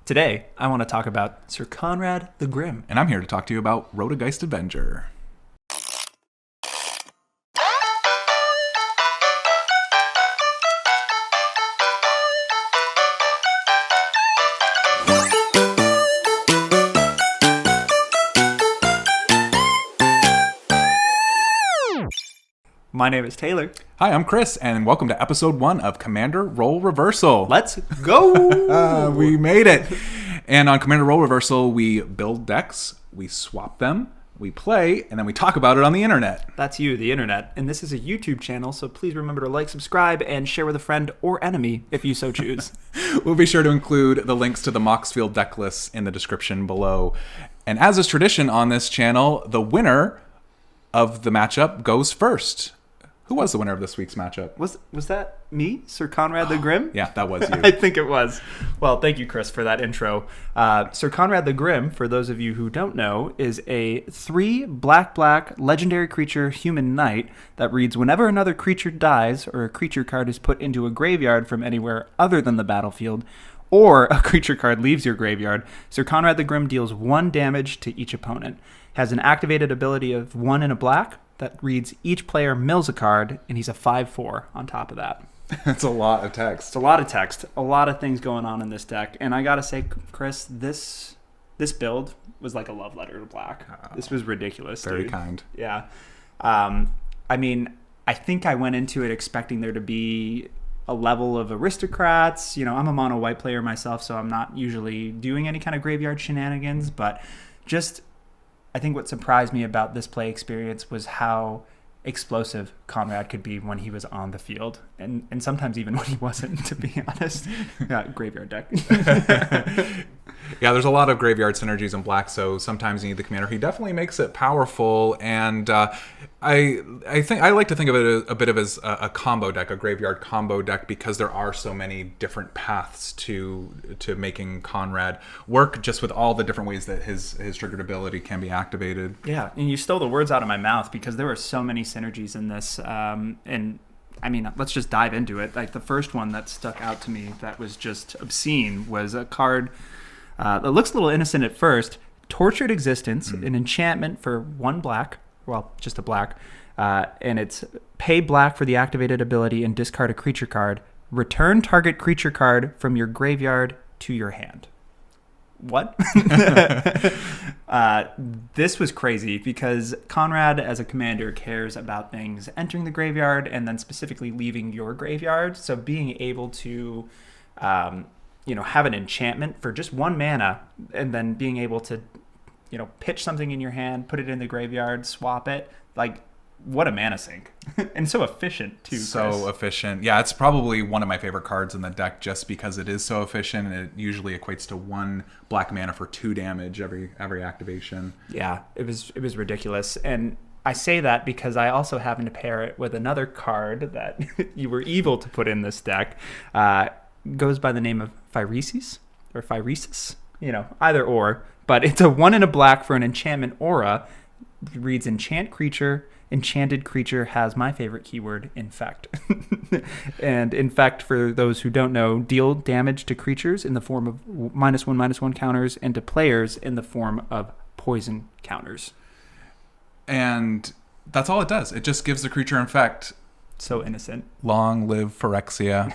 Today, I want to talk about Syr Konrad the Grim. And I'm here to talk to you about Rhoda, Geist Avenger. My name is Taylor. Hi, I'm Chris, and welcome to episode 1 of Commander Role Reversal. Let's go! We made it! And on Commander Role Reversal, we build decks, we swap them, we play, and then we talk about it on the internet. That's you, the internet. And this is a YouTube channel, so please remember to like, subscribe, and share with a friend or enemy if you so choose. We'll be sure to include the links to the Moxfield Decklists in the description below. And as is tradition on this channel, the winner of the matchup goes first. Who was the winner of this week's matchup? Was that me, Syr Konrad the Grim? Yeah, that was you. I think it was. Well, thank you, Chris, for that intro. Syr Konrad the Grim, for those of you who don't know, is a 3 black legendary creature human knight that reads, whenever another creature dies or a creature card is put into a graveyard from anywhere other than the battlefield, or a creature card leaves your graveyard, Syr Konrad the Grim deals 1 damage to each opponent. Has an activated ability of 1 in a black that reads each player mills a card, and he's a 5/4 on top of that. That's a lot of text. It's a lot of text, a lot of things going on in this deck. And I gotta say, Chris, this build was like a love letter to black. This was ridiculous. Very dude. kind. Yeah. I mean, I think I went into it expecting there to be a level of aristocrats. You know, I'm a mono white player myself, so I'm not usually doing any kind of graveyard shenanigans, but just I think what surprised me about this play experience was how explosive Konrad could be when he was on the field, and sometimes even when he wasn't, to be honest. Yeah, graveyard deck. Yeah, there's a lot of graveyard synergies in black, so sometimes you need the commander. He definitely makes it powerful, and I think I like to think of it a bit of as a combo deck, a graveyard combo deck, because there are so many different paths to making Konrad work, just with all the different ways that his triggered ability can be activated. Yeah, and you stole the words out of my mouth, because there were so many synergies in this, and I mean, let's just dive into it. Like, the first one that stuck out to me that was just obscene was a card that looks a little innocent at first. Tortured Existence, an enchantment for 1 black, well, just a black, and it's pay black for the activated ability and discard a creature card. Return target creature card from your graveyard to your hand. What? This was crazy because Konrad, as a commander, cares about things entering the graveyard and then specifically leaving your graveyard. So being able to have an enchantment for just 1 mana and then being able to pitch something in your hand, put it in the graveyard, swap it, like, what a mana sink. And so efficient too, So Chris. efficient. Yeah, it's probably one of my favorite cards in the deck just because it is so efficient, and it usually equates to 1 black mana for 2 damage every activation. Yeah, it was ridiculous. And I say that because I also happen to pair it with another card that you were evil to put in this deck. Goes by the name of Phyresis, or Phyresis, either or. But it's a 1 in a black for an enchantment aura. Reads enchant creature. Enchanted creature has my favorite keyword, infect. And infect, for those who don't know, deal damage to creatures in the form of -1/-1 counters, and to players in the form of poison counters. And that's all it does. It just gives the creature infect. So innocent. Long live Phyrexia.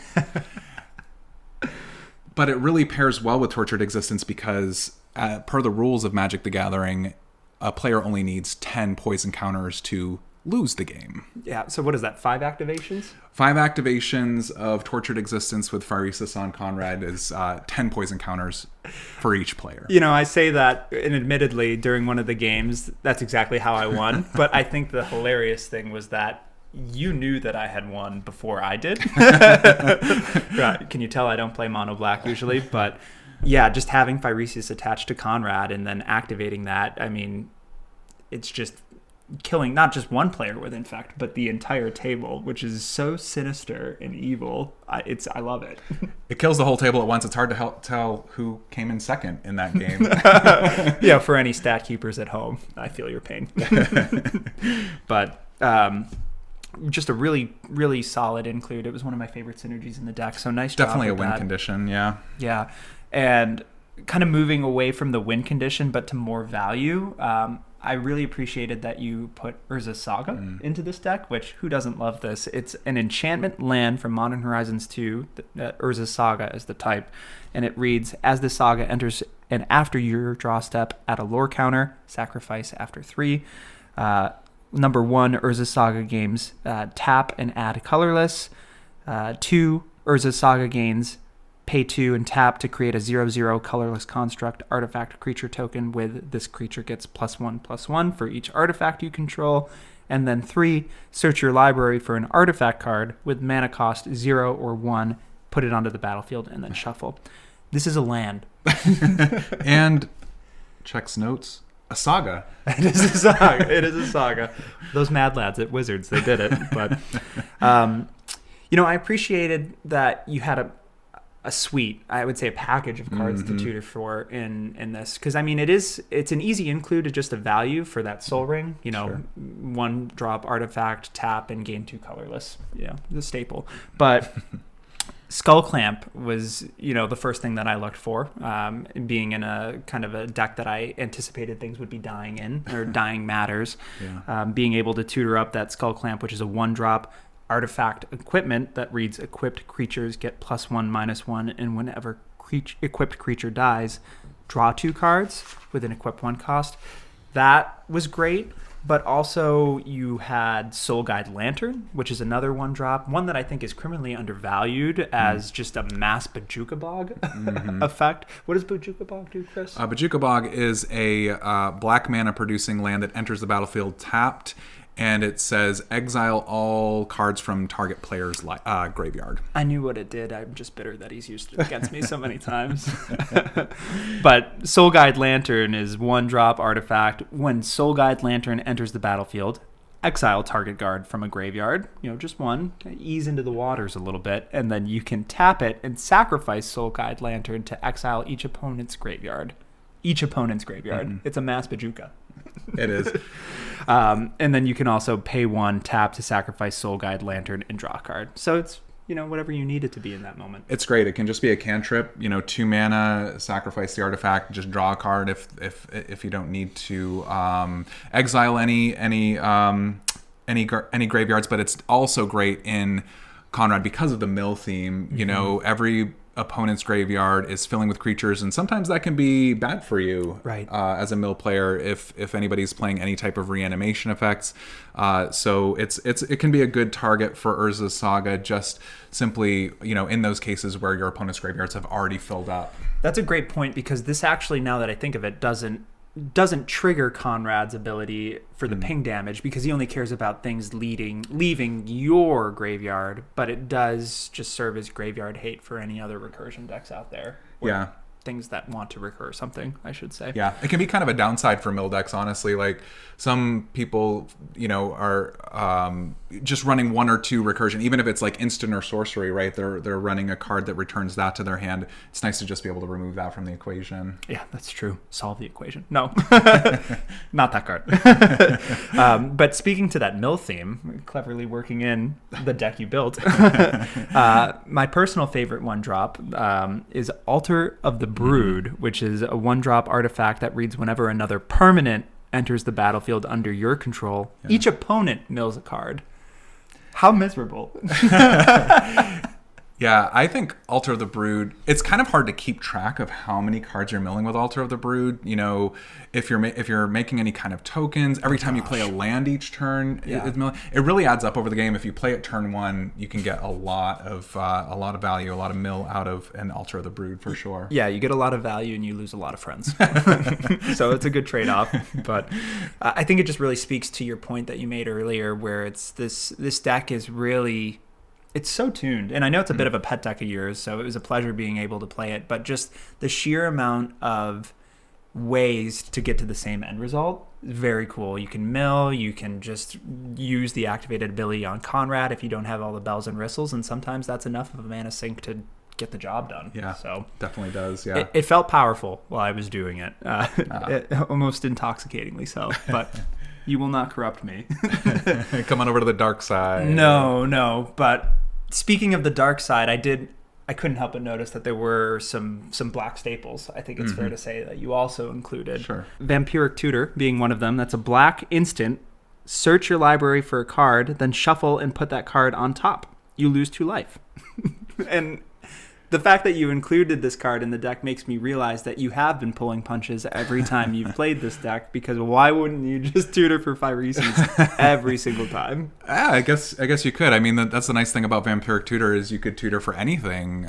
But it really pairs well with Tortured Existence because, per the rules of Magic the Gathering, a player only needs 10 poison counters to lose the game. Yeah, so what is that, 5 activations? 5 activations of Tortured Existence with Phyresis on Konrad is 10 poison counters for each player. I say that, and admittedly, during one of the games, that's exactly how I won. But I think the hilarious thing was that you knew that I had won before I did. Right. Can you tell I don't play mono black usually? But yeah, just having Phyresis attached to Konrad and then activating that, I mean, it's just killing not just one player with infect, but the entire table, which is so sinister and evil. I love it. It kills the whole table at once. It's hard to tell who came in second in that game. Yeah, for any stat keepers at home, I feel your pain. But just a really, really solid include. It was one of my favorite synergies in the deck. So nice job. Definitely a with win that. condition, yeah. Yeah. And kind of moving away from the win condition, but to more value. I really appreciated that you put Urza Saga into this deck, which who doesn't love this? It's an enchantment land from Modern Horizons 2, Urza Saga is the type, and it reads, as the saga enters and after your draw step, add a lore counter, sacrifice after 3. Number 1, Urza Saga gains tap and add colorless. 2, Urza Saga gains pay 2 and tap to create a 0/0 colorless construct artifact creature token with this creature gets +1/+1 for each artifact you control. And then 3, search your library for an artifact card with mana cost 0 or 1, put it onto the battlefield, and then shuffle. This is a land. And checks notes. A saga. It is a saga. It is a saga. Those mad lads at Wizards, they did it. But, I appreciated that you had a suite, I would say a package of cards to tutor for in this. Because, it's an easy include to just a value for that Soul Ring. Sure. 1 drop artifact, tap, and gain 2 colorless. The staple. But Skull Clamp was, the first thing that I looked for, being in a kind of a deck that I anticipated things would be dying in, or dying matters. Yeah. Being able to tutor up that Skull Clamp, which is a 1-drop artifact equipment that reads equipped creatures get +1/-1, and whenever equipped creature dies, draw 2 cards with an equip 1 cost. That was great, but also you had Soul Guide Lantern, which is another 1-drop, one that I think is criminally undervalued as just a mass Bojuka Bog effect. What does Bojuka Bog do, Chris? Bojuka Bog is a black mana producing land that enters the battlefield tapped, and it says exile all cards from target player's graveyard. I knew what it did. I'm just bitter that he's used it against me so many times. But Soul Guide Lantern is 1-drop artifact. When Soul Guide Lantern enters the battlefield, exile target card from a graveyard. Just 1. Ease into the waters a little bit. And then you can tap it and sacrifice Soul Guide Lantern to exile each opponent's graveyard. It's a mass Bojuka. It is. And then you can also pay 1, tap to sacrifice Soul Guide Lantern and draw a card. So it's, whatever you need it to be in that moment. It's great. It can just be a cantrip, 2 mana, sacrifice the artifact, just draw a card if you don't need to exile any graveyards. But it's also great in Konrad because of the mill theme. Every opponent's graveyard is filling with creatures, and sometimes that can be bad for you, right? As a mill player, if anybody's playing any type of reanimation effects, so it can be a good target for Urza Saga, just simply in those cases where your opponent's graveyards have already filled up. That's a great point, because this actually, now that I think of it, doesn't trigger Konrad's ability for the ping damage, because he only cares about things leaving your graveyard, but it does just serve as graveyard hate for any other recursion decks out there. Yeah. Things that want to recur something, I should say. Yeah, it can be kind of a downside for mill decks, honestly. Like, some people, are just running 1 or 2 recursion, even if it's like instant or sorcery, right? They're running a card that returns that to their hand. It's nice to just be able to remove that from the equation. Yeah, that's true. Solve the equation. No, not that card. But speaking to that mill theme, cleverly working in the deck you built, my personal favorite 1-drop is Altar of the Brood, which is a 1-drop artifact that reads whenever another permanent enters the battlefield under your control, each opponent mills a card. How miserable. Yeah, I think Altar of the Brood, it's kind of hard to keep track of how many cards you're milling with Altar of the Brood. If you're making any kind of tokens, every time you play a land each turn, it really adds up over the game. If you play it turn 1, you can get a lot of value, a lot of mill out of an Altar of the Brood for sure. Yeah, you get a lot of value and you lose a lot of friends. So it's a good trade-off. But I think it just really speaks to your point that you made earlier, where it's this deck is really... It's so tuned, and I know it's a bit of a pet deck of yours, so it was a pleasure being able to play it, but just the sheer amount of ways to get to the same end result is very cool. You can mill, you can just use the activated ability on Konrad if you don't have all the bells and whistles, and sometimes that's enough of a mana sink to get the job done. Yeah, so definitely does, yeah. It felt powerful while I was doing it, almost intoxicatingly so, but... You will not corrupt me. Come on over to the dark side. No, but... Speaking of the dark side, I did I couldn't help but notice that there were some black staples. I think it's fair to say that you also included. Sure. Vampiric Tutor being one of them. That's a black instant. Search your library for a card, then shuffle and put that card on top. You lose 2 life. And the fact that you included this card in the deck makes me realize that you have been pulling punches every time you've played this deck, because why wouldn't you just tutor for Phyresis every single time? Yeah, I guess you could. I mean, that's the nice thing about Vampiric Tutor is you could tutor for anything,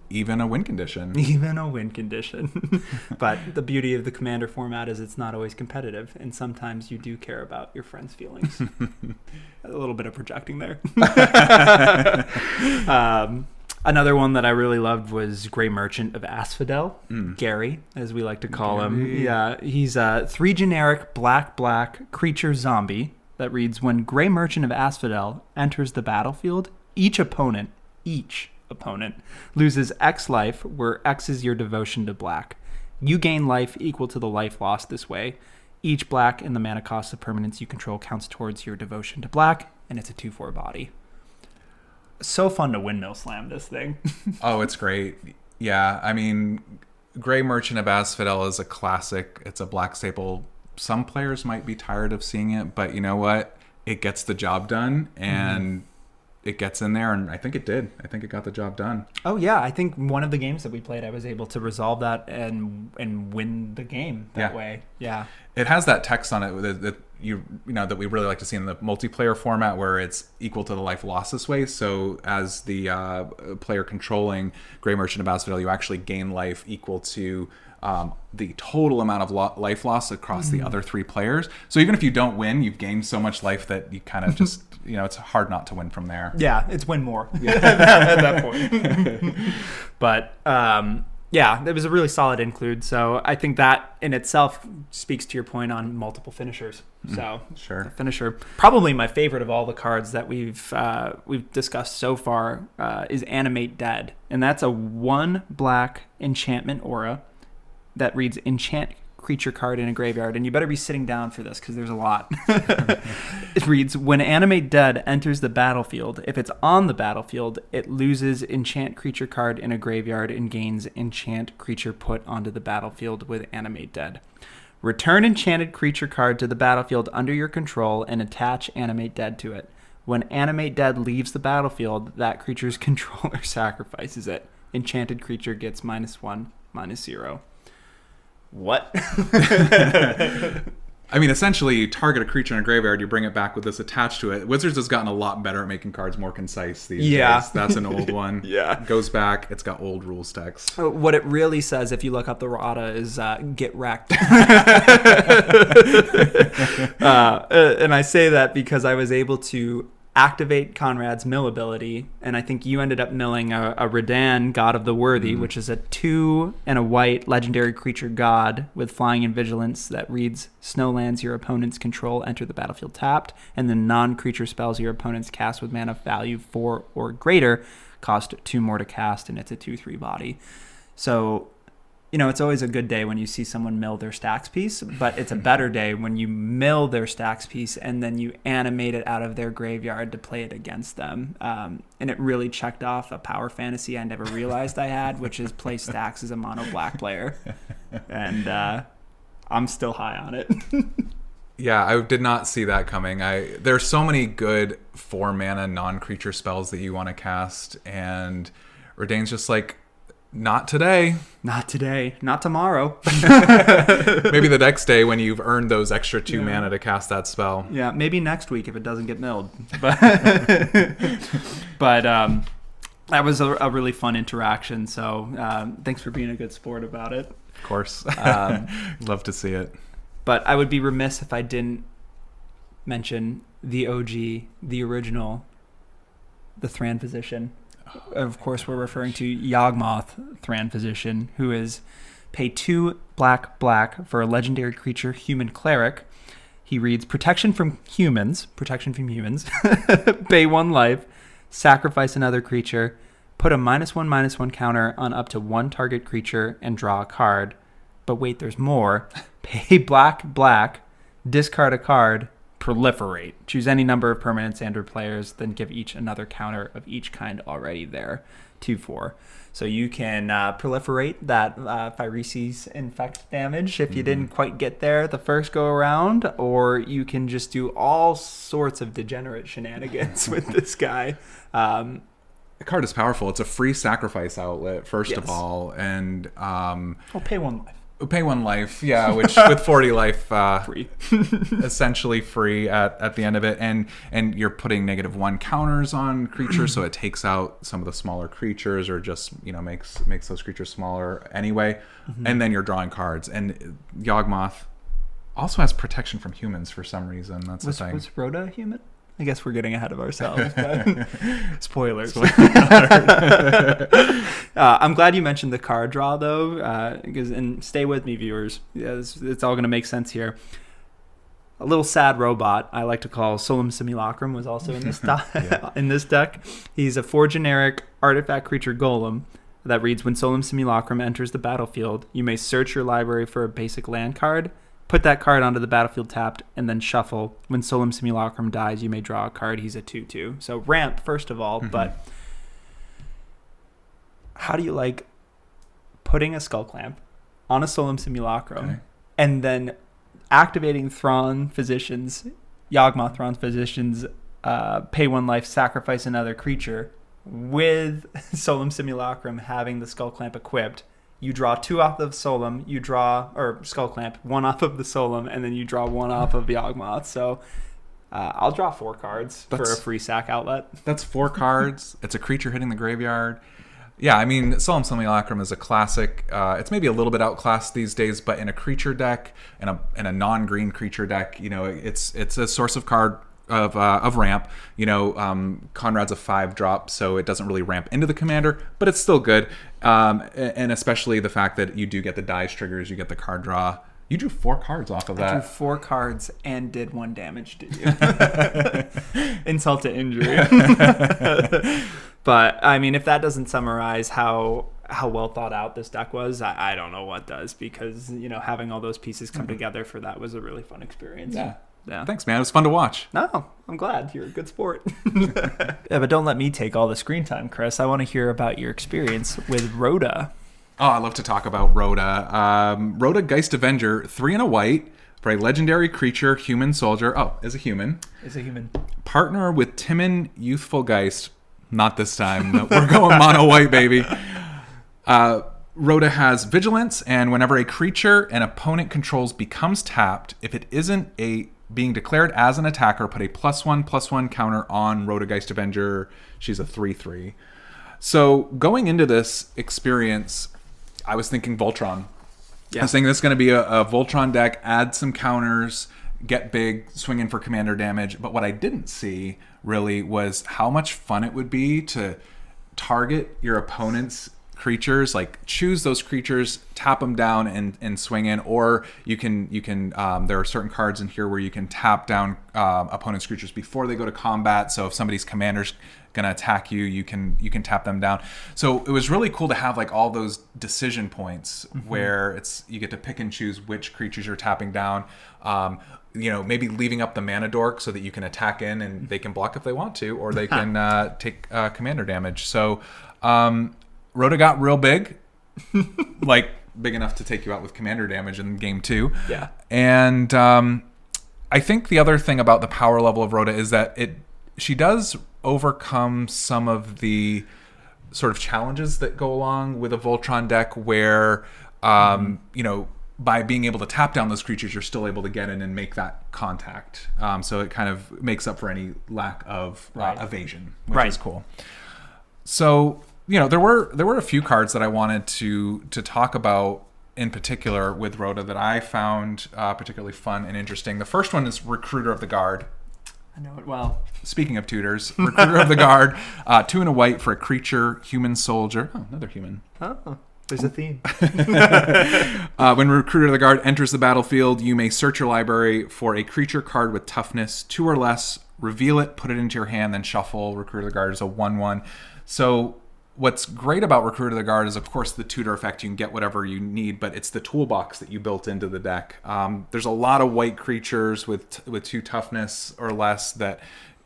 even a win condition. Even a win condition. But the beauty of the Commander format is it's not always competitive, and sometimes you do care about your friends' feelings. A little bit of projecting there. Another one that I really loved was Grey Merchant of Asphodel, Gary, as we like to call him. Yeah, he's a 3 generic black creature zombie that reads, when Grey Merchant of Asphodel enters the battlefield, each opponent loses X life, where X is your devotion to black. You gain life equal to the life lost this way. Each black in the mana cost of permanents you control counts towards your devotion to black, and it's a 2/4 body. So fun to windmill slam this thing. Oh, it's great. Yeah, I mean, Grey Merchant of Asphodel is a classic. It's a black staple. Some players might be tired of seeing it, but you know what? It gets the job done, and it gets in there, and I think it did. I think it got the job done. Oh yeah, I think one of the games that we played, I was able to resolve that and win the game that way. Yeah, it has that text on it that that we really like to see in the multiplayer format, where it's equal to the life lost this way. So as the player controlling Grey Merchant of Asphodel, you actually gain life equal to the total amount of life loss across the other 3 players. So even if you don't win, you've gained so much life that you kind of just, it's hard not to win from there. Yeah, it's win more at that point. But yeah, it was a really solid include. So I think that in itself speaks to your point on multiple finishers. So sure, the finisher, probably my favorite of all the cards that we've discussed so far, is Animate Dead, and that's a 1 black enchantment aura that reads enchant creature card in a graveyard, and you better be sitting down for this because there's a lot. It reads, when Animate Dead enters the battlefield, if it's on the battlefield, it loses enchant creature card in a graveyard and gains enchant creature put onto the battlefield with Animate Dead. Return enchanted creature card to the battlefield under your control and attach Animate Dead to it. When Animate Dead leaves the battlefield, that creature's controller sacrifices it. Enchanted creature gets -1/-0. What? I mean, essentially, you target a creature in a graveyard, you bring it back with this attached to it. Wizards has gotten a lot better at making cards more concise these days. That's an old one. Yeah. It goes back. It's got old rules text. What it really says, if you look up the Rhoda, is get wrecked. And I say that because I was able to activate Konrad's mill ability, and I think you ended up milling a Rhodan, God of the Worthy, which is a 2 and a white legendary creature god with flying and vigilance that reads, snowlands your opponent's control enter the battlefield tapped, and the non-creature spells your opponents cast with mana value 4 or greater cost 2 more to cast, and it's a 2/3 body. So it's always a good day when you see someone mill their stacks piece, but it's a better day when you mill their stacks piece and then you animate it out of their graveyard to play it against them. And it really checked off a power fantasy I never realized I had, which is play stacks as a mono black player. And I'm still high on it. Yeah, I did not see that coming. There's so many good 4-mana non-creature spells that you want to cast, and Rhodan's just like, not today. Not today. Not tomorrow. Maybe the next day when you've earned those extra 2 mana to cast that spell. Yeah, maybe next week if it doesn't get milled. But that was a really fun interaction. So thanks for being a good sport about it. Of course. Love to see it. But I would be remiss if I didn't mention the OG, the original, the Thran Physician. Of course, we're referring to Yawgmoth Thran Physician, who is pay 2 black for a legendary creature, human cleric. He reads protection from humans, pay 1 life, sacrifice another creature, put a -1/-1 counter on up to 1 target creature, and draw a card. But wait, there's more. Pay black, discard a card, proliferate. Choose any number of permanents and/or players, then give each another counter of each kind already there. 2/4. So you can proliferate that Phyresis infect damage if you didn't quite get there the first go around, or you can just do all sorts of degenerate shenanigans with this guy. The card is powerful. It's a free sacrifice outlet, first of all, and pay 1 life. Pay 1 life, yeah, which with 40 life, Free. essentially free at the end of it, and you're putting -1 counters on creatures, so it takes out some of the smaller creatures, or just makes those creatures smaller anyway, and then you're drawing cards. And Yawgmoth also has protection from humans for some reason. That's the thing. Was Rhoda a human? I guess we're getting ahead of ourselves. But spoilers. I'm glad you mentioned the card draw, though, and stay with me, viewers. It's all going to make sense here. A little sad robot I like to call Solemn Simulacrum was also in this in this deck. He's a 4 generic artifact creature golem that reads, when Solemn Simulacrum enters the battlefield, you may search your library for a basic land card. Put that card onto the battlefield tapped, and then shuffle. When Solemn Simulacrum dies, you may draw a card. He's a 2/2. So ramp, first of all, but how do you like putting a Skull Clamp on a Solemn Simulacrum and then activating Thrawn Physicians, Yawgmoth Thrawn Physicians, pay 1 life, sacrifice another creature, with Solemn Simulacrum having the Skull Clamp equipped? You draw 2 off of Solemn, or Skull Clamp, 1 off of the Solemn, and then you draw 1 off of Yawgmoth. So I'll draw 4 cards for a free sack outlet. That's 4 cards. It's a creature hitting the graveyard. Yeah, I mean, Solemn Simulacrum is a classic. It's maybe a little bit outclassed these days, but in a creature deck, in a non-green creature deck, it's a source of card of ramp. Konrad's a 5-drop, so it doesn't really ramp into the commander, but it's still good. And especially the fact that you do get the dice triggers, you get the card draw. You drew 4 cards off of that. I drew 4 cards and did 1 damage to you. Insult to injury. But I mean, if that doesn't summarize how well thought out this deck was, I don't know what does, because having all those pieces come together for that was a really fun experience. Yeah. Thanks, man. It was fun to watch. No, I'm glad. You're a good sport. Yeah, but don't let me take all the screen time, Chris. I want to hear about your experience with Rhoda. Oh, I love to talk about Rhoda. Rhoda, Geist Avenger, 3 and a white for a legendary creature, human soldier. Oh, is a human. Partner with Timon, Youthful Geist. Not this time. No, we're going mono white, baby. Rhoda has Vigilance, and whenever a creature an opponent controls becomes tapped, if it isn't being declared as an attacker, put a +1/+1 counter on Rhoda, Geist Avenger. She's a 3/3. So going into this experience, I was thinking Voltron. Yeah. I was thinking this is going to be a Voltron deck, add some counters, get big, swing in for commander damage. But what I didn't see really was how much fun it would be to target your opponent's creatures, like choose those creatures, tap them down and swing in, or you can there are certain cards in here where you can tap down opponent's creatures before they go to combat. So if somebody's commander's gonna attack you, you can tap them down. So it was really cool to have like all those decision points where you get to pick and choose which creatures you're tapping down. Maybe leaving up the mana dork so that you can attack in and they can block if they want to, or they can take commander damage. So Rhoda got real big, like big enough to take you out with commander damage in game 2. Yeah. And I think the other thing about the power level of Rhoda is that she does overcome some of the sort of challenges that go along with a Voltron deck where, by being able to tap down those creatures, you're still able to get in and make that contact. So it kind of makes up for any lack of evasion, which is cool. So, there were a few cards that I wanted to talk about in particular with Rhoda that I found particularly fun and interesting. The first one is Recruiter of the Guard. I know it well. Speaking of tutors, Recruiter of the Guard, 2 and a white for a creature, human soldier. Oh, another human. Oh, there's a theme. When Recruiter of the Guard enters the battlefield, you may search your library for a creature card with toughness 2 or less, reveal it, put it into your hand, then shuffle. Recruiter of the Guard is a 1/1. So what's great about Recruiter of the Guard is, of course, the tutor effect. You can get whatever you need, but it's the toolbox that you built into the deck. There's a lot of white creatures with 2 toughness or less that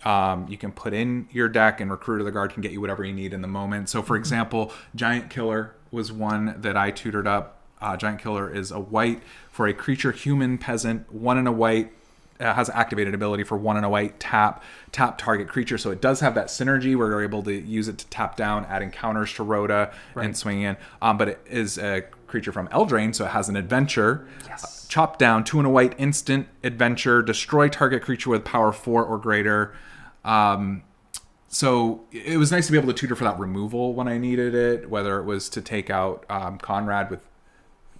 You can put in your deck, and Recruiter of the Guard can get you whatever you need in the moment. So, for example, Giant Killer was one that I tutored up. Giant Killer is a white for a creature, human, peasant, 1 and a white. Has activated ability for 1 and a white, tap target creature. So it does have that synergy where you're able to use it to tap down, adding counters to Rhoda and swing in. But it is a creature from Eldraine, so it has an adventure. Yes. Chop down, 2 and a white, instant adventure, destroy target creature with power 4 or greater. So it was nice to be able to tutor for that removal when I needed it, whether it was to take out Konrad with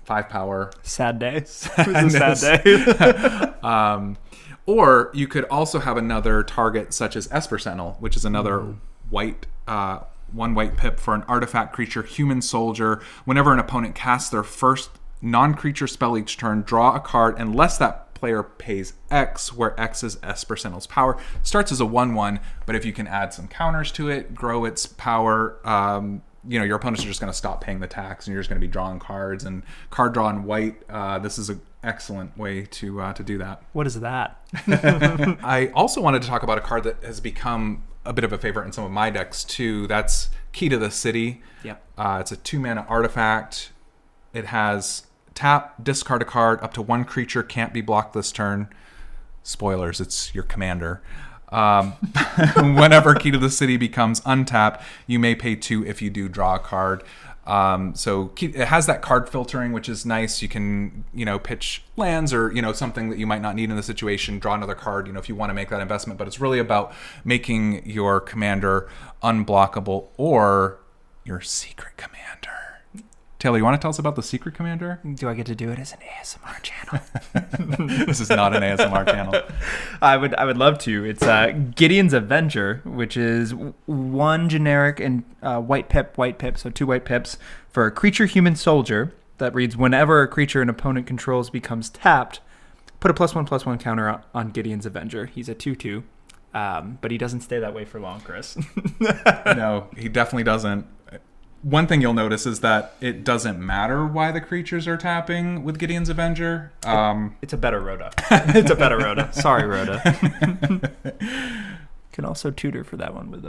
5 power. Sad day. It was a sad day. Or you could also have another target such as Esper Sentinel, which is another white, 1 white pip for an artifact creature, human soldier. Whenever an opponent casts their first non-creature spell each turn, draw a card unless that player pays X, where X is Esper Sentinel's power. Starts as a 1/1, but if you can add some counters to it, grow its power, your opponents are just going to stop paying the tax, and you're just going to be drawing cards. And card draw in white, this is an excellent way to do that. What is that? I also wanted to talk about a card that has become a bit of a favorite in some of my decks too. That's Key to the City. Yep. It's a 2-mana artifact. It has tap, discard a card. Up to 1 creature can't be blocked this turn. Spoilers, it's your commander. Whenever Key to the City becomes untapped, you may pay 2 if you do draw a card. So it has that card filtering, which is nice. You can, pitch lands or, something that you might not need in the situation, draw another card, if you want to make that investment. But it's really about making your commander unblockable or your secret commander. Taylor, you want to tell us about the secret commander? Do I get to do it as an ASMR channel? This is not an ASMR channel. I would love to. It's Gideon's Avenger, which is 1 generic and white pip, so 2 white pips for a creature human soldier that reads, whenever a creature an opponent controls becomes tapped, put a +1/+1 counter on Gideon's Avenger. He's a 2/2, but he doesn't stay that way for long, Chris. No, he definitely doesn't. One thing you'll notice is that it doesn't matter why the creatures are tapping with Gideon's Avenger. It's a better Rhoda. It's a better Rhoda. Sorry, Rhoda. Can also tutor for that one with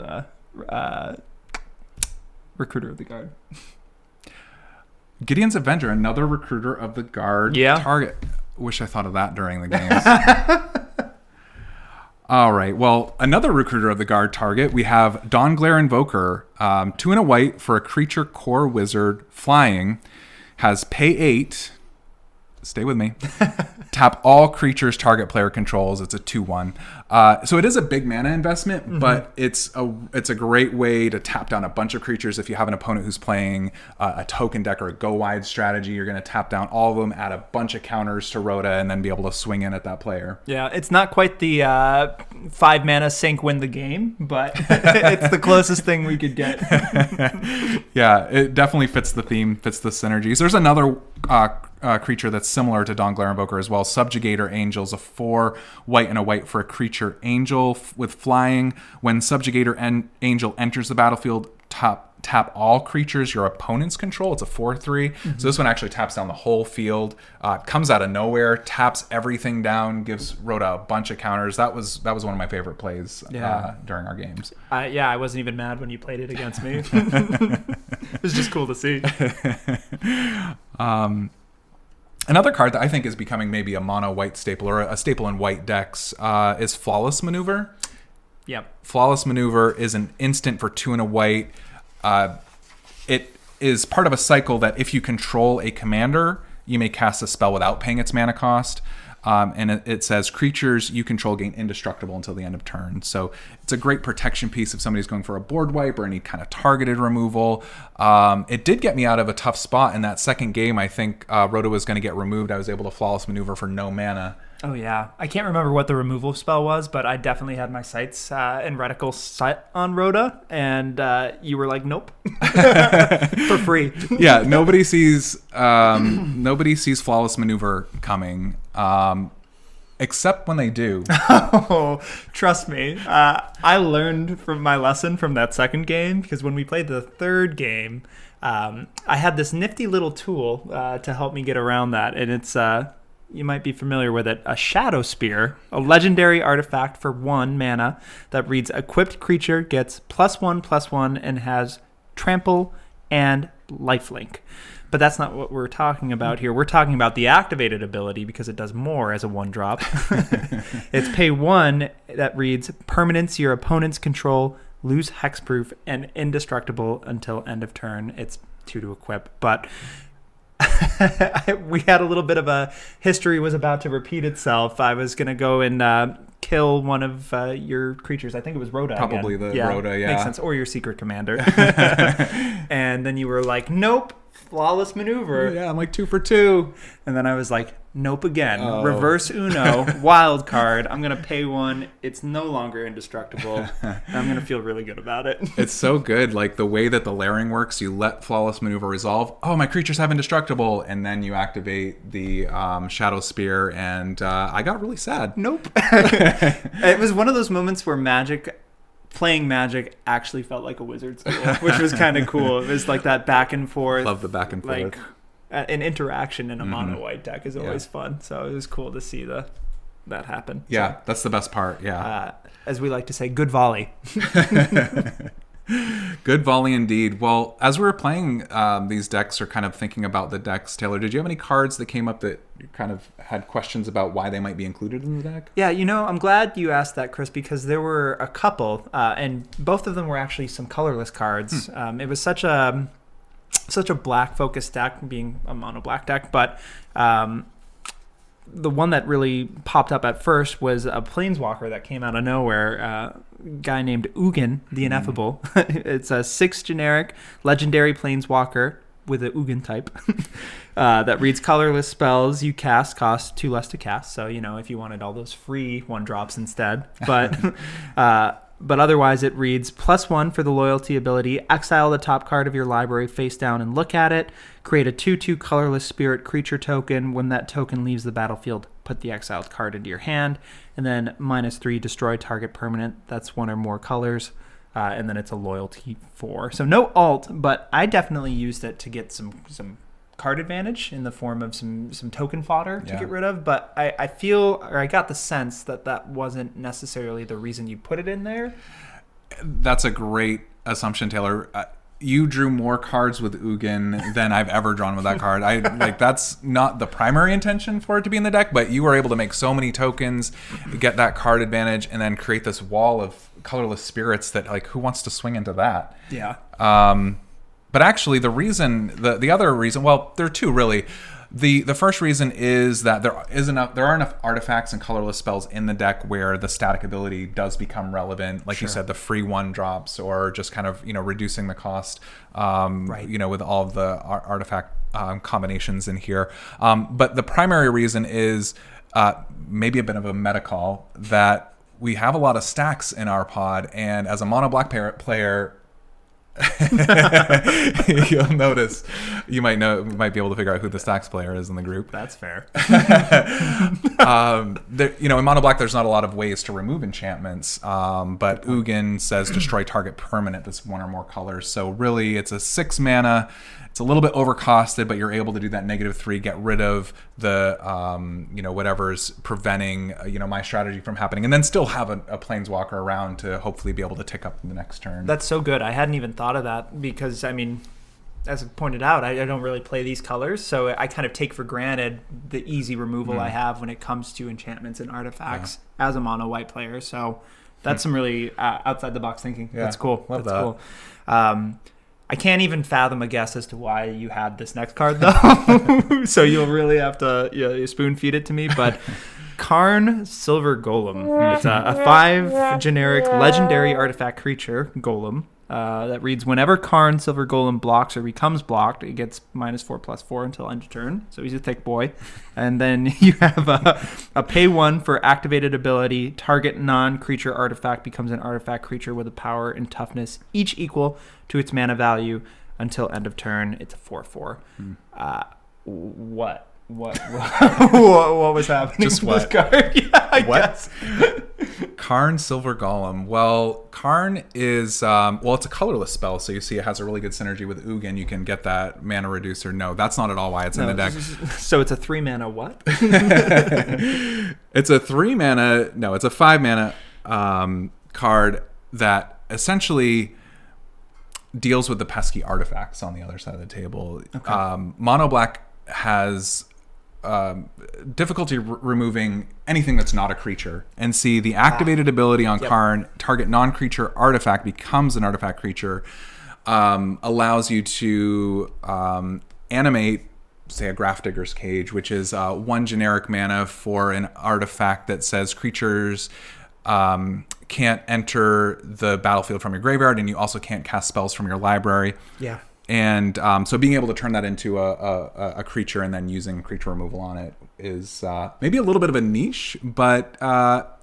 Recruiter of the Guard. Gideon's Avenger, another Recruiter of the Guard target. Wish I thought of that during the games. All right. Well, another Recruiter of the Guard target, we have Dawnglare Invoker, 2 and a white for a creature core wizard flying, has pay 8. Stay with me. Tap all creatures target player controls. It's a 2/1. So it is a big mana investment, but it's a great way to tap down a bunch of creatures. If you have an opponent who's playing a token deck or a go wide strategy, you're going to tap down all of them, add a bunch of counters to Rhoda, and then be able to swing in at that player. Yeah, it's not quite the 5 mana sink win the game, but it's the closest thing we could get. Yeah, it definitely fits the theme, fits the synergies. There's another creature that's similar to Dawnglare Invoker as well. Subjugator Angel's a 4 white and a white for a creature angel with flying. When Subjugator Angel enters the battlefield, tap all creatures your opponents control. It's a 4/3. So this one actually taps down the whole field. Comes out of nowhere, taps everything down, gives Rhoda a bunch of counters. That was one of my favorite plays during our games. I wasn't even mad when you played it against me. It was just cool to see. Another card that I think is becoming maybe a mono white staple or a staple in white decks is Flawless Maneuver. Yep. Flawless Maneuver is an instant for 2 and a white. It is part of a cycle that if you control a commander, you may cast a spell without paying its mana cost. And it says creatures you control gain indestructible until the end of turn. So it's a great protection piece if somebody's going for a board wipe or any kind of targeted removal. It did get me out of a tough spot in that second game. I think Rhoda was going to get removed. I was able to Flawless Maneuver for no mana. Oh, yeah. I can't remember what the removal spell was, but I definitely had my sights and reticle set on Rhoda, and you were like, nope. For free. Yeah, nobody sees Flawless Maneuver coming, except when they do. Oh, trust me. I learned from my lesson from that second game, because when we played the third game, I had this nifty little tool to help me get around that, and it's you might be familiar with it. A Shadow Spear, a legendary artifact for 1 mana that reads equipped creature gets +1/+1 and has trample and lifelink. But that's not what we're talking about here. We're talking about the activated ability because it does more as a 1-drop. It's pay 1 that reads permanents your opponents control, lose hexproof, and indestructible until end of turn. It's 2 to equip. But we had a little bit of a history was about to repeat itself. I was going to go and kill one of your creatures. I think it was Rhoda. Probably again. Rhoda, yeah. Makes sense. Or your secret commander. And then you were like, nope. Flawless maneuver. Yeah, I'm like 2 for 2. And then I was like, nope again. Oh. Reverse Uno, wild card. I'm going to pay 1. It's no longer indestructible. And I'm going to feel really good about it. It's so good. Like the way that the layering works, you let Flawless Maneuver resolve. Oh, my creatures have indestructible. And then you activate the Shadow Spear. And I got really sad. Nope. It was one of those moments where playing Magic actually felt like a Wizards duel, which was kind of cool. It was like that back and forth. Love the back and forth. Like an interaction in a mono white deck is always fun. So it was cool to see that happen. Yeah, so, that's the best part. Yeah. As we like to say, good volley. Good volley indeed. Well, as we were playing these decks or kind of thinking about the decks, Taylor, did you have any cards that came up that you kind of had questions about why they might be included in the deck? Yeah, I'm glad you asked that, Chris, because there were a couple, and both of them were actually some colorless cards. It was such a black focused deck, being a mono black deck, but the one that really popped up at first was a Planeswalker that came out of nowhere. A guy named Ugin, the Ineffable. It's a 6 generic legendary Planeswalker with a Ugin type that reads colorless spells you cast cost 2 less to cast. So, if you wanted all those free 1-drops instead. But otherwise it reads +1 for the loyalty ability. Exile the top card of your library face down and look at it. Create a 2/2 colorless spirit creature token. When that token leaves the battlefield, put the exiled card into your hand. And then -3, destroy target permanent. That's 1 or more colors. And then it's a loyalty 4. So no alt, but I definitely used it to get some card advantage in the form of some token fodder to get rid of, but I feel, or I got the sense that wasn't necessarily the reason you put it in there. That's a great assumption, Taylor. You drew more cards with Ugin than I've ever drawn with that card. That's not the primary intention for it to be in the deck, but you were able to make so many tokens, get that card advantage, and then create this wall of colorless spirits that, like, who wants to swing into that? Yeah. But actually, the other reason, well, there are 2 really. The first reason is that there are enough artifacts and colorless spells in the deck where the static ability does become relevant. Like you said, the free 1-drops or just kind of reducing the cost. With all of the artifact combinations in here. But the primary reason is maybe a bit of a meta call that we have a lot of stacks in our pod, and as a mono black player. You'll notice, you might be able to figure out who the stacks player is in the group. That's fair. In mono black, there's not a lot of ways to remove enchantments, but Ugin says destroy target permanent that's 1 or more colors. So really, it's a 6 mana. It's a little bit overcosted, but you're able to do that -3, get rid of the whatever's preventing my strategy from happening, and then still have a Planeswalker around to hopefully be able to tick up the next turn. That's so good. I hadn't even thought of that because, as I pointed out, I don't really play these colors, so I kind of take for granted the easy removal I have when it comes to enchantments and artifacts as a mono white player. So that's some really outside the box thinking. Yeah, that's cool. Love that's that. Cool. I can't even fathom a guess as to why you had this next card, though. So you'll really have to spoon feed it to me. But Karn Silver Golem. It's a 5 generic legendary artifact creature, Golem, that reads, whenever Karn Silver Golem blocks or becomes blocked, it gets -4/+4 until end of turn. So he's a thick boy. And then you have a pay 1 for activated ability. Target non-creature artifact becomes an artifact creature with a power and toughness, each equal to its mana value until end of turn. It's a 4/4. What? What was happening Just with what? this card? Yeah, I What? guess. Karn Silver Golem. Well, Karn is, it's a colorless spell, so you see it has a really good synergy with Ugin. You can get that mana reducer. No, that's not at all why it's in the deck. So it's a 3 mana what? It's a 3 mana, no, it's a 5 mana card that essentially deals with the pesky artifacts on the other side of the table. Okay. Mono Black has difficulty removing anything that's not a creature, and see the activated ability on Karn, target non-creature artifact becomes an artifact creature, allows you to animate, say, a Grafdigger's Cage, which is 1 generic mana for an artifact that says creatures can't enter the battlefield from your graveyard, and you also can't cast spells from your library. Yeah. And so being able to turn that into a creature and then using creature removal on it is maybe a little bit of a niche, but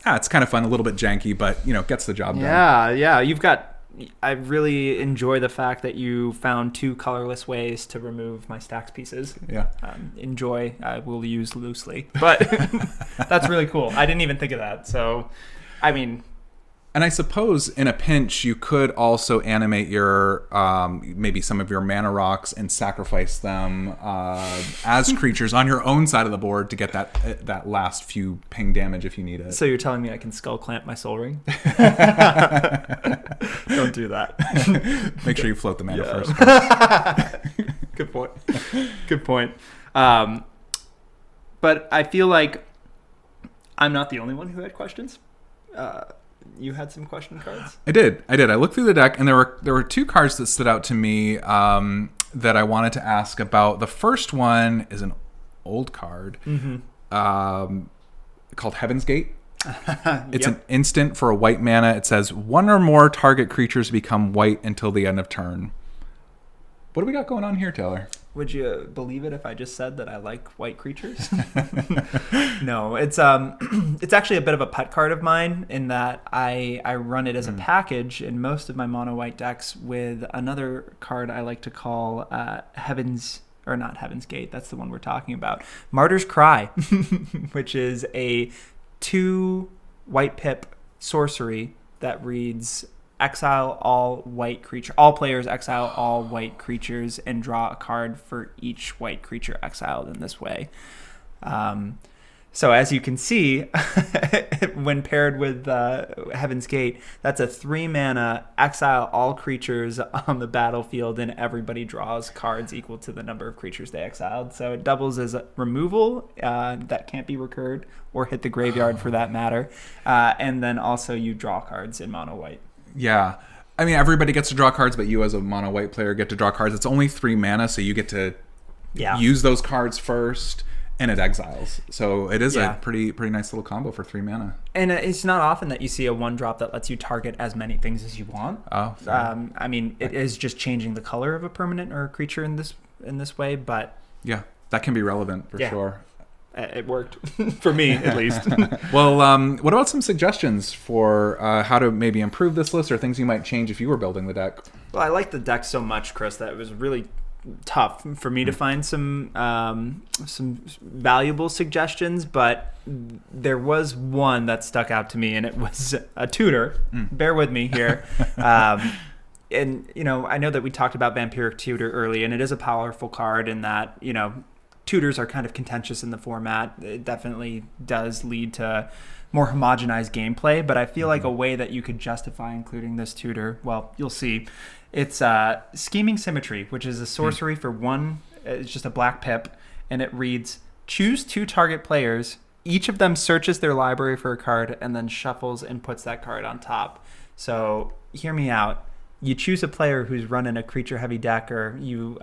it's kind of fun, a little bit janky, but gets the job done. Yeah. I really enjoy the fact that you found 2 colorless ways to remove my stacks pieces. Yeah. Enjoy. I will use loosely, but that's really cool. I didn't even think of that. So, I mean. And I suppose in a pinch, you could also animate your maybe some of your mana rocks and sacrifice them as creatures on your own side of the board to get that last few ping damage if you need it. So you're telling me I can skull clamp my Soul Ring? Don't do that. Make sure you float the mana first. Good point. Good point. But I feel like I'm not the only one who had questions. You had some question cards? I did. I looked through the deck, and there were 2 cards that stood out to me that I wanted to ask about. The first one is an old card called Heaven's Gate. It's an instant for a white mana. It says 1 or more target creatures become white until the end of turn. What do we got going on here, Taylor? Would you believe it if I just said that I like white creatures? No, it's actually a bit of a pet card of mine in that I run it as a package in most of my mono white decks with another card I like to call not Heaven's Gate. That's the one we're talking about. Martyr's Cry, which is a 2 white pip sorcery that reads exile all white creature. All players exile all white creatures and draw a card for each white creature exiled in this way. So as you can see, when paired with Heaven's Gate, that's a 3 mana exile all creatures on the battlefield, and everybody draws cards equal to the number of creatures they exiled. So it doubles as a removal that can't be recurred or hit the graveyard for that matter. And then also you draw cards in mono white. Yeah. I mean, everybody gets to draw cards, but you as a mono white player get to draw cards. It's only 3 mana, so you get to use those cards first, and it exiles. So it is a pretty nice little combo for 3 mana. And it's not often that you see a 1-drop that lets you target as many things as you want. Oh, I mean, it is just changing the color of a permanent or a creature in this way, but yeah, that can be relevant for sure. It worked for me, at least. Well, what about some suggestions for how to maybe improve this list, or things you might change if you were building the deck? Well, I like the deck so much, Chris, that it was really tough for me to find some valuable suggestions, but there was one that stuck out to me, and it was a tutor. Bear with me here. And I know that we talked about Vampiric Tutor early, and it is a powerful card in that tutors are kind of contentious in the format. It definitely does lead to more homogenized gameplay, but I feel like a way that you could justify including this tutor, well, you'll see. It's Scheming Symmetry, which is a sorcery for 1. It's just a black pip, and it reads, choose 2 target players. Each of them searches their library for a card and then shuffles and puts that card on top. So hear me out. You choose a player who's running a creature-heavy deck, or you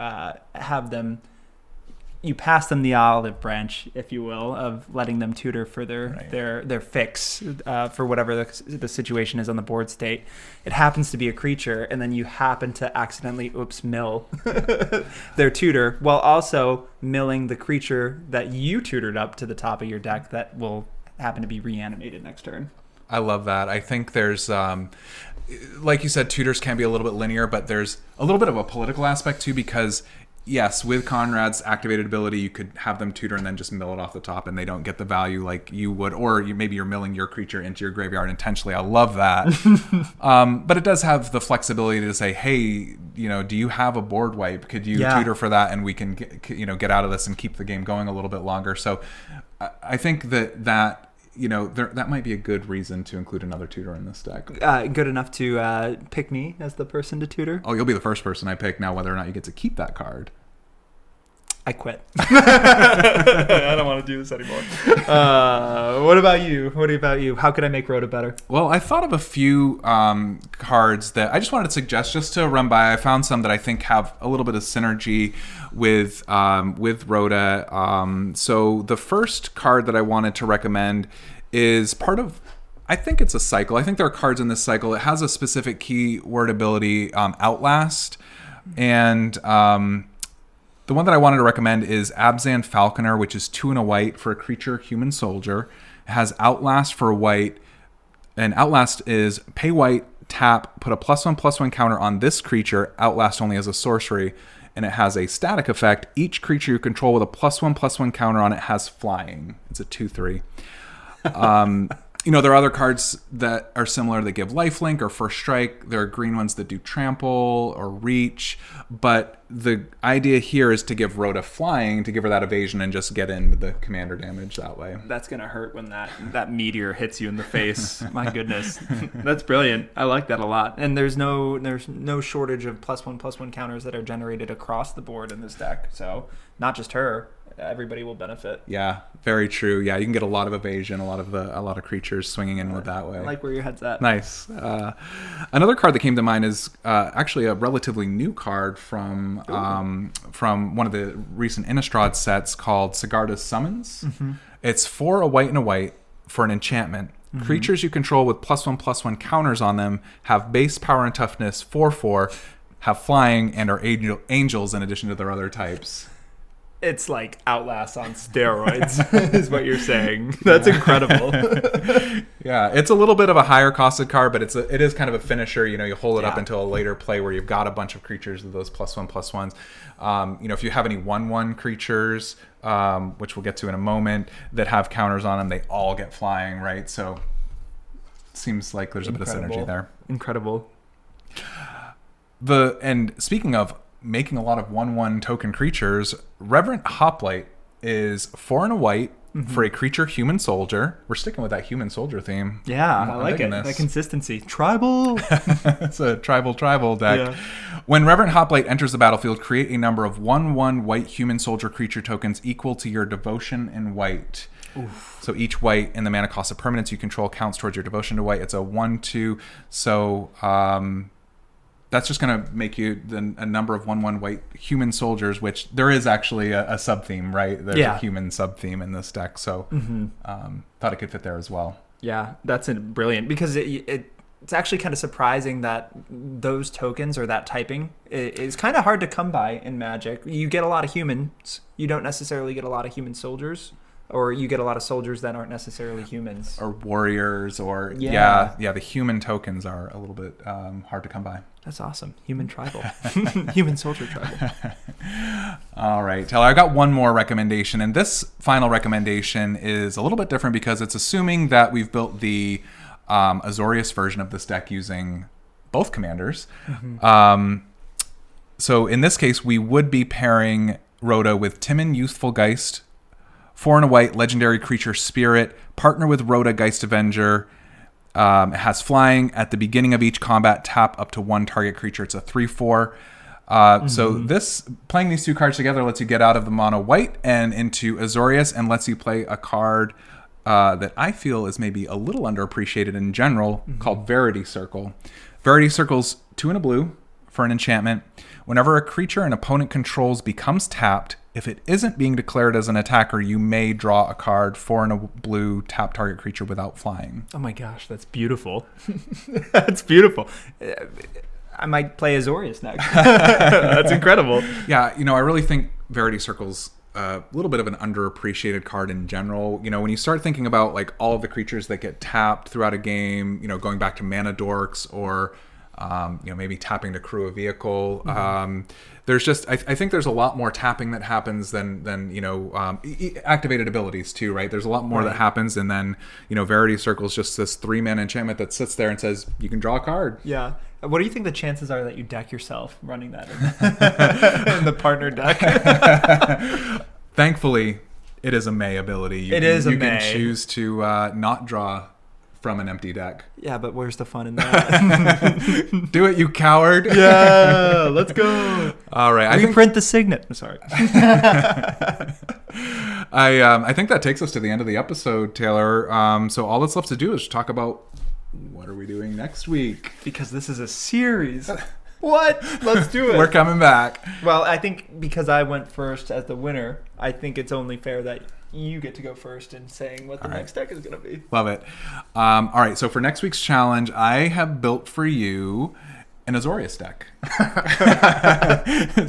you pass them the olive branch, if you will, of letting them tutor for their fix for whatever the situation is on the board state. It happens to be a creature, and then you happen to accidentally mill their tutor, while also milling the creature that you tutored up to the top of your deck that will happen to be reanimated next turn. I love that. I think there's, like you said, tutors can be a little bit linear, but there's a little bit of a political aspect too, because yes, with Konrad's activated ability, you could have them tutor and then just mill it off the top, and they don't get the value like you would, or maybe you're milling your creature into your graveyard intentionally. I love that. But it does have the flexibility to say, hey, do you have a board wipe? Could you tutor for that, and we can get out of this and keep the game going a little bit longer. So I think that that might be a good reason to include another tutor in this deck. Good enough to pick me as the person to tutor? Oh, you'll be the first person I pick now, whether or not you get to keep that card. I quit. I don't want to do this anymore. What about you? How could I make Rhoda better? Well, I thought of a few cards that I just wanted to suggest just to run by. I found some that I think have a little bit of synergy with Rhoda. So the first card that I wanted to recommend is part of, I think it's a cycle. I think there are cards in this cycle. It has a specific keyword ability, Outlast. And the one that I wanted to recommend is Abzan Falconer, which is 2 and a white for a creature human soldier. It has Outlast for a white. And Outlast is pay white, tap, put a +1/+1 counter on this creature. Outlast only as a sorcery. And it has a static effect. Each creature you control with a +1/+1 counter on it has flying. It's a 2/3. There are other cards that are similar that give lifelink or first strike. There are green ones that do trample or reach. But the idea here is to give Rhoda flying, to give her that evasion and just get into the commander damage that way. That's going to hurt when that meteor hits you in the face. My goodness. That's brilliant. I like that a lot. And there's no shortage of +1/+1 counters that are generated across the board in this deck. So not just her. Everybody will benefit. Yeah, very true. Yeah, you can get a lot of evasion, a lot of creatures swinging in with that way. I like where your head's at. Nice. Another card that came to mind is actually a relatively new card from one of the recent Innistrad sets called Sigarda's Summons. Mm-hmm. It's 4 a white and a white for an enchantment. Mm-hmm. Creatures you control with +1/+1 counters on them have base power and toughness 4/4, have flying, and are angels in addition to their other types. It's like Outlast on steroids, is what you're saying. That's incredible. Yeah, it's a little bit of a higher costed card, but it is kind of a finisher. You hold it up until a later play where you've got a bunch of creatures with those +1/+1s. If you have any 1/1 creatures, which we'll get to in a moment, that have counters on them, they all get flying, right? So it seems like there's a bit of synergy there. Incredible. And speaking of making a lot of 1/1 token creatures, Reverent Hoplite is 4 and a white for a creature human soldier. We're sticking with that human soldier theme. Yeah, I like it. That consistency. Tribal. It's a tribal deck. Yeah. When Reverent Hoplite enters the battlefield, create a number of 1/1 white human soldier creature tokens equal to your devotion in white. Oof. So each white in the mana cost of permanents you control counts towards your devotion to white. It's a 1/2. So that's just going to make you a number of 1/1 white human soldiers, which there is actually a sub-theme, right? There's a human sub-theme in this deck, so thought it could fit there as well. Yeah, that's brilliant, because it's actually kind of surprising that those tokens or that typing is kind of hard to come by in Magic. You get a lot of humans. You don't necessarily get a lot of human soldiers. Or you get a lot of soldiers that aren't necessarily humans. Or warriors, or the human tokens are a little bit hard to come by. That's awesome. Human tribal. Human soldier tribal. All right, Taylor, I got one more recommendation, and this final recommendation is a little bit different because it's assuming that we've built the Azorius version of this deck using both commanders. Mm-hmm. So in this case, we would be pairing Rhoda with Timon, Youthful Geist, 4 and a white legendary creature spirit, partner with Rhoda, Geist Avenger. It has flying. At the beginning of each combat, tap up to 1 target creature. It's a 3/4. So playing these 2 cards together lets you get out of the mono white and into Azorius, and lets you play a card that I feel is maybe a little underappreciated in general, called Verity Circle. Verity Circle's 2 and a blue for an enchantment. Whenever a creature an opponent controls becomes tapped, if it isn't being declared as an attacker, you may draw a card, 4 and a blue, tap target creature without flying. Oh my gosh, that's beautiful. That's beautiful. I might play Azorius next. That's incredible. Yeah, I really think Verity Circle's a little bit of an underappreciated card in general. When you start thinking about like all of the creatures that get tapped throughout a game, going back to Mana Dorks or maybe tapping to crew a vehicle. There's just, I think there's a lot more tapping that happens than activated abilities too, right? There's a lot more that happens, and then, Verity Circle is just this 3-man enchantment that sits there and says, you can draw a card. Yeah. What do you think the chances are that you deck yourself running that in the partner deck? Thankfully, it is a May ability. You can choose to not draw from an empty deck. Yeah, but where's the fun in that? Do it, you coward. Yeah, let's go. All right. Reprint the signet. I'm sorry. I think that takes us to the end of the episode, Taylor. So all that's left to do is talk about what are we doing next week? Because this is a series. What? Let's do it. We're coming back. Well, I think because I went first as the winner, I think it's only fair that you get to go first in saying what the next deck is going to be. Love it. All right. So for next week's challenge, I have built for you an Azorius deck.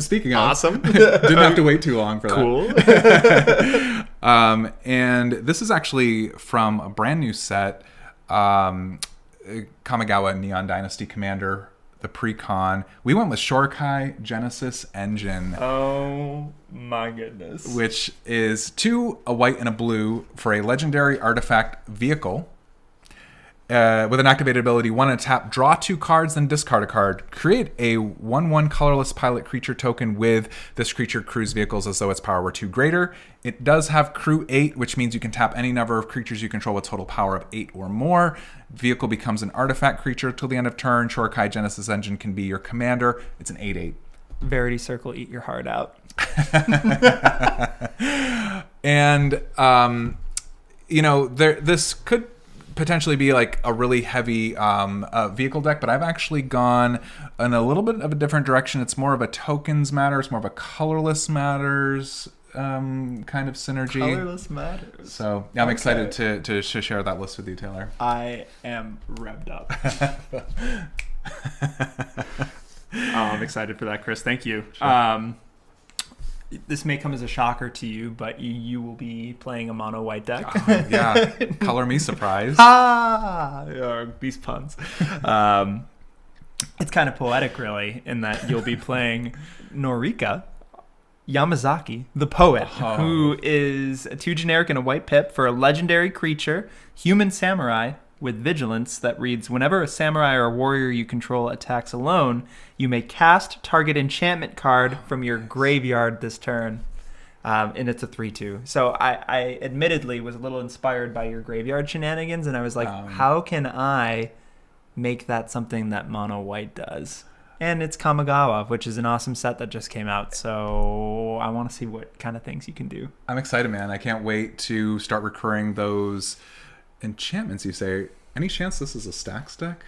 Speaking of, awesome. Didn't have to wait too long for that. Cool. And this is actually from a brand new set, Kamigawa Neon Dynasty Commander, the pre-con. We went with Geist Genesis Engine. Oh my goodness. Which is 2, a white and a blue, for a legendary artifact vehicle. With an activated ability, 1 and tap, draw 2 cards, then discard a card. Create a 1/1 colorless pilot creature token with this creature crews vehicles as though its power were 2 greater. It does have crew 8, which means you can tap any number of creatures you control with total power of 8 or more. Vehicle becomes an artifact creature till the end of turn. Geist Genesis Engine can be your commander. It's an 8/8. Verity Circle, eat your heart out. And, this could potentially be like a really heavy vehicle deck, but I've actually gone in a little bit of a different direction. It's more of a tokens matters, more of a colorless matters kind of synergy. Colorless matters. So yeah, I'm excited to share that list with you, Taylor. I am revved up. I'm excited for that, Chris. Thank you. Sure. This may come as a shocker to you, but you will be playing a mono white deck. Yeah, color me surprised. Beast puns. It's kind of poetic, really, in that you'll be playing Norika Yamazaki, the poet, who is a 2 generic and a white pip for a legendary creature, human samurai, with vigilance that reads, whenever a samurai or a warrior you control attacks alone, you may cast target enchantment card from your graveyard this turn. And it's a 3/2. So I admittedly was a little inspired by your graveyard shenanigans, and I was like, how can I make that something that mono white does? And it's Kamigawa, which is an awesome set that just came out. So I want to see what kind of things you can do. I'm excited, man. I can't wait to start recurring those enchantments. You say, any chance this is a stacks deck?